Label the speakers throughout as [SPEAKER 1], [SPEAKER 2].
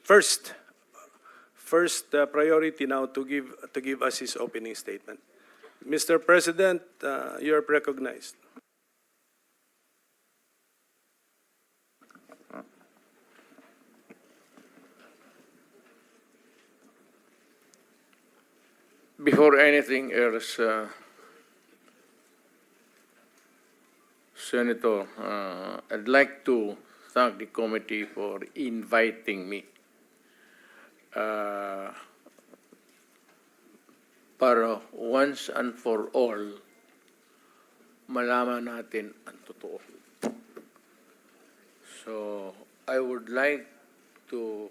[SPEAKER 1] first priority now to give us his opening statement. Mr. President, you are recognized.
[SPEAKER 2] Before anything else, Senator, I'd like to thank the committee for inviting me para once and for all malaman natin ang totoo. So, I would like to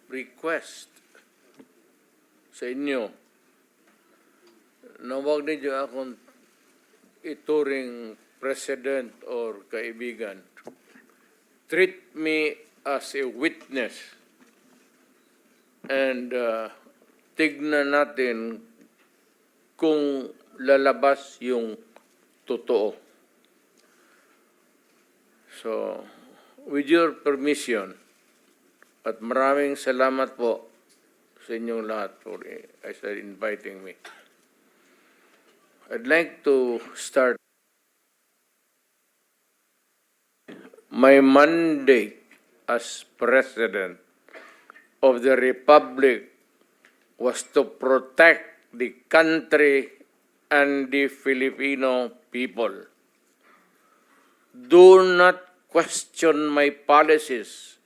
[SPEAKER 2] request sa inyo na huwag ninyo akong ituring president or kaibigan. Treat me as a witness and tignan natin kung lalabas yung totoo. So, with your permission, at maraming salamat po sa inyong lahat for inviting me. I'd like to start. My mandate as President of the Republic was to protect the country and the Filipino people. Do not question my policies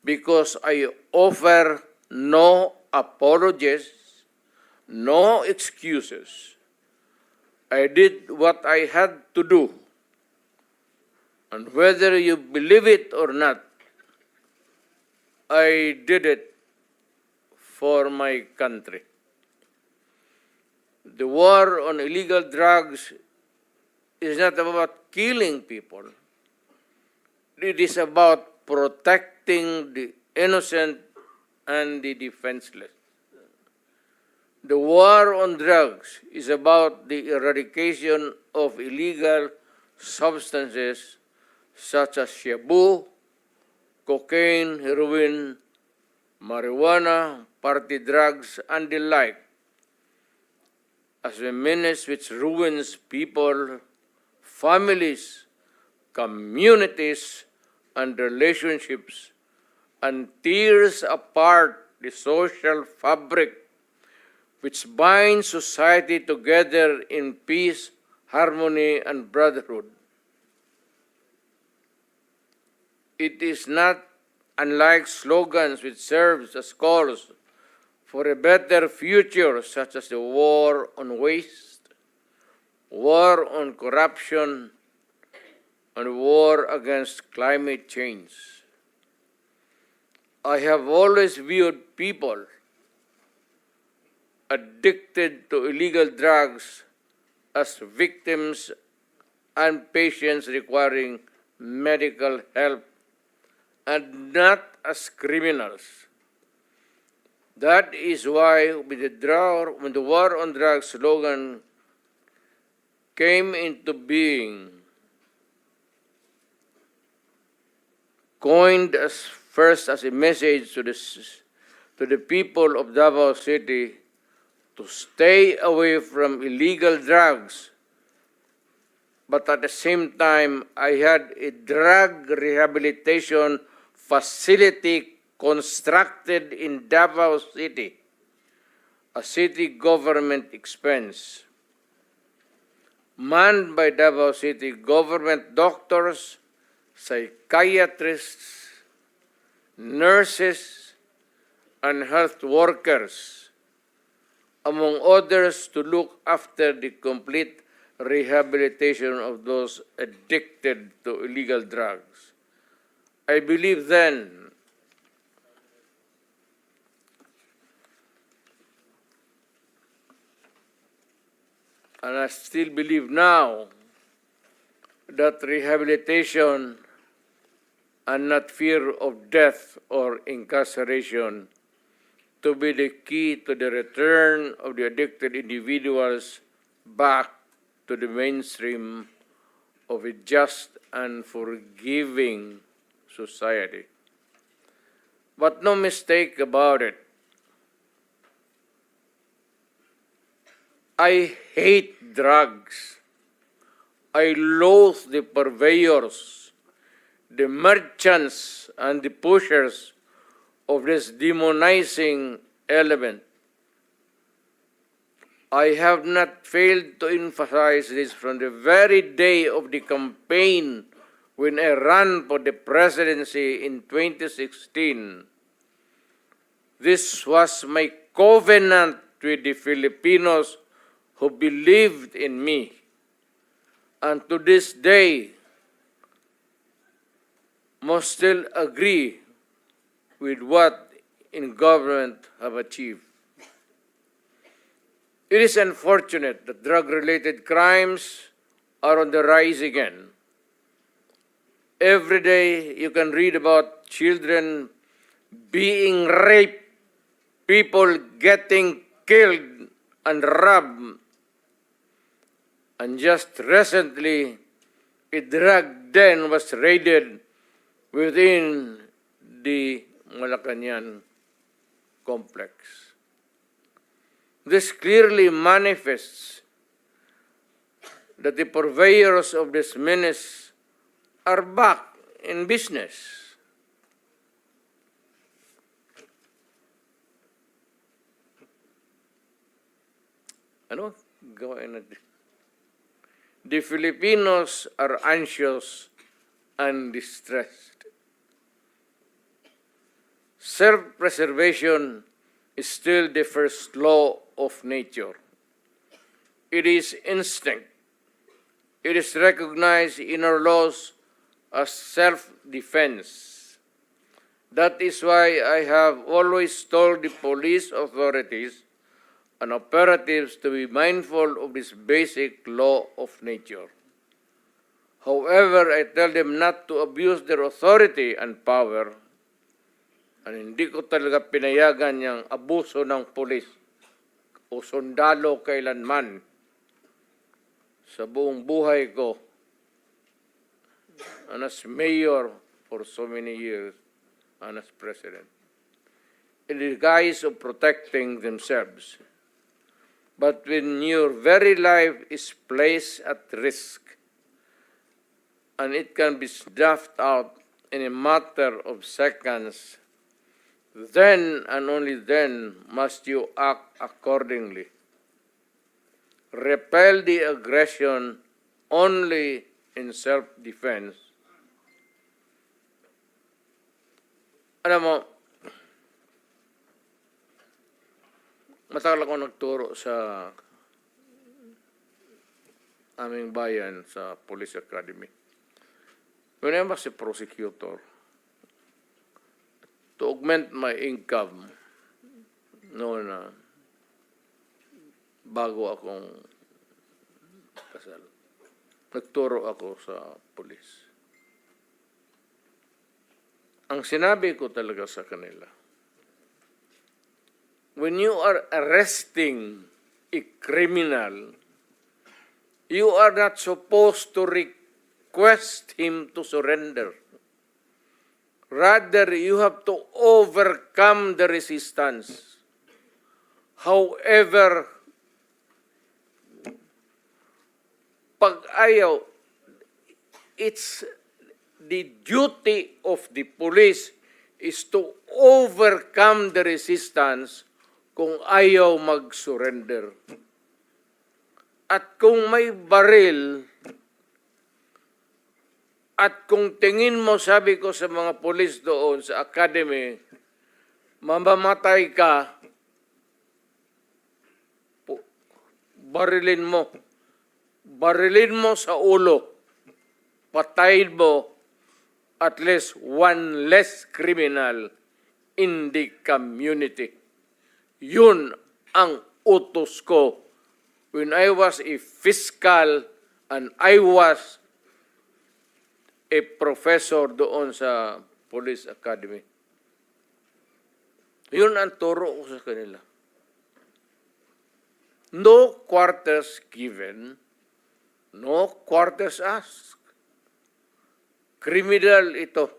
[SPEAKER 2] because I offer no apologies, no excuses. I did what I had to do. And whether you believe it or not, I did it for my country. The war on illegal drugs is not about killing people. It is about protecting the innocent and the defenseless. The war on drugs is about the eradication of illegal substances such as shabu, cocaine, heroin, marijuana, party drugs, and the like, as a menace which ruins people, families, communities, and relationships, and tears apart the social fabric which binds society together in peace, harmony, and brotherhood. It is not unlike slogans which serves as calls for a better future, such as the war on waste, war on corruption, and war against climate change. I have always viewed people addicted to illegal drugs as victims and patients requiring medical help and not as criminals. That is why when the war on drugs slogan came into being, coined first as a message to the people of Davao City to stay away from illegal drugs, but at the same time, I had a drug rehabilitation facility constructed in Davao City, a city government expense, manned by Davao City government doctors, psychiatrists, nurses, and health workers, among others, to look after the complete rehabilitation of those addicted to illegal drugs. I believe then and I still believe now that rehabilitation and not fear of death or incarceration to be the key to the return of the addicted individuals back to the mainstream of a just and forgiving society. But no mistake about it. I hate drugs. I loathe the purveyors, the merchants, and the pushers of this demonizing element. I have not failed to emphasize this from the very day of the campaign when I ran for the presidency in 2016. This was my covenant with the Filipinos who believed in me. And to this day, must still agree with what in government have achieved. It is unfortunate that drug-related crimes are on the rise again. Every day you can read about children being raped, people getting killed and robbed. And just recently, a drug den was raided within the Malacanang complex. This clearly manifests that the purveyors of this menace are back in business. Ano? Gawain natin. The Filipinos are anxious and distressed. Self-preservation is still the first law of nature. It is instinct. It is recognized in our laws as self-defense. That is why I have always told the police authorities and operatives to be mindful of this basic law of nature. However, I tell them not to abuse their authority and power, and hindi ko talaga pinayagan yung abuso ng pulis o sundalo kailanman sa buong buhay ko and as mayor for so many years and as president, in the guise of protecting themselves. But when your very life is placed at risk and it can be snuffed out in a matter of seconds, then and only then must you act accordingly. Repel the aggression only in self-defense. Alam mo, matagal ako nagturo sa aming bayan sa Police Academy. When I was a prosecutor, to augment my income noon na bago akong kasal, nagturo ako sa police. Ang sinabi ko talaga sa kanila, when you are arresting a criminal, you are not supposed to request him to surrender. Rather, you have to overcome the resistance. However, pag ayaw, it's the duty of the police is to overcome the resistance kung ayaw mag-surrender. At kung may baril, at kung tingin mo, sabi ko sa mga polis doon sa academy, mamamatay ka, barilin mo. Barilin mo sa ulo. Patayin mo at least one less criminal in the community. Yun ang utos ko when I was a fiscal and I was a professor doon sa Police Academy. Yun ang turo ko sa kanila. No quarters given, no quarters asked. Criminal ito.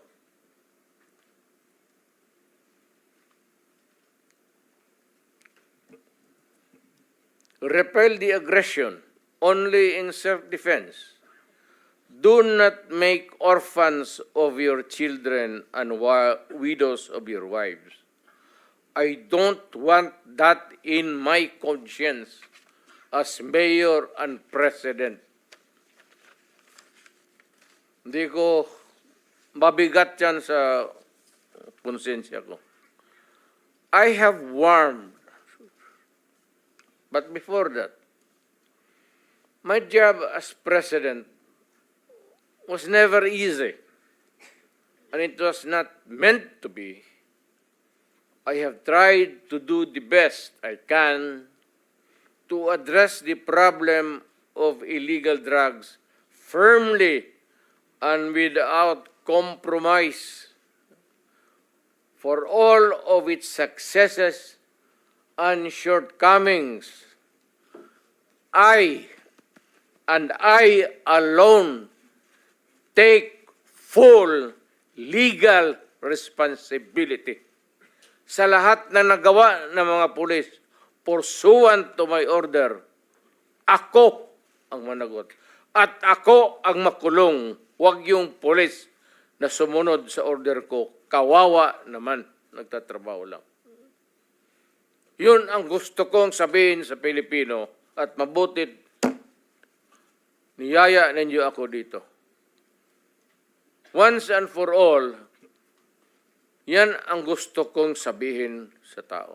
[SPEAKER 2] Repel the aggression only in self-defense. Do not make orphans of your children and widows of your wives. I don't want that in my conscience as mayor and president. Hindi ko mabigat yan sa konsensya ko. I have warned, but before that, my job as president was never easy, and it was not meant to be. I have tried to do the best I can to address the problem of illegal drugs firmly and without compromise. For all of its successes and shortcomings, I alone take full legal responsibility sa lahat na nagawa ng mga pulis pursuant to my order. Ako ang managot at ako ang makulong. Huwag yung pulis na sumunod sa order ko. Kawawa naman, nagtatrabaho lang. Yun ang gusto kong sabihin sa Pilipino at mabutit niyaya ninyo ako dito. Once and for all, yan ang gusto kong sabihin sa tao.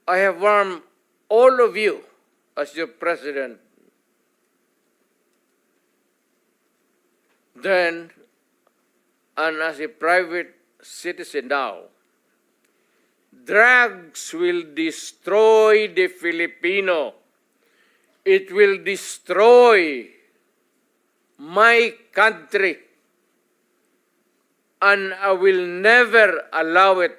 [SPEAKER 2] I have warned all of you as your president then and as a private citizen now. Drugs will destroy the Filipino. It will destroy my country. And I will never allow it.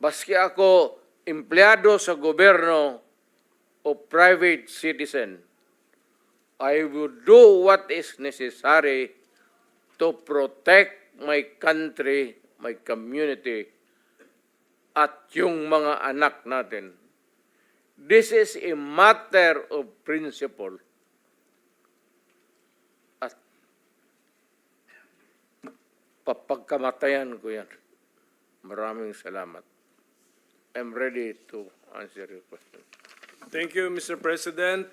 [SPEAKER 2] Baski ako empleyado sa gobyerno o private citizen, I will do what is necessary to protect my country, my community, at yung mga anak natin. This is a matter of principle. At papagkamatayan ko yan. Maraming salamat. I'm ready to answer your question.
[SPEAKER 1] Thank you, Mr. President.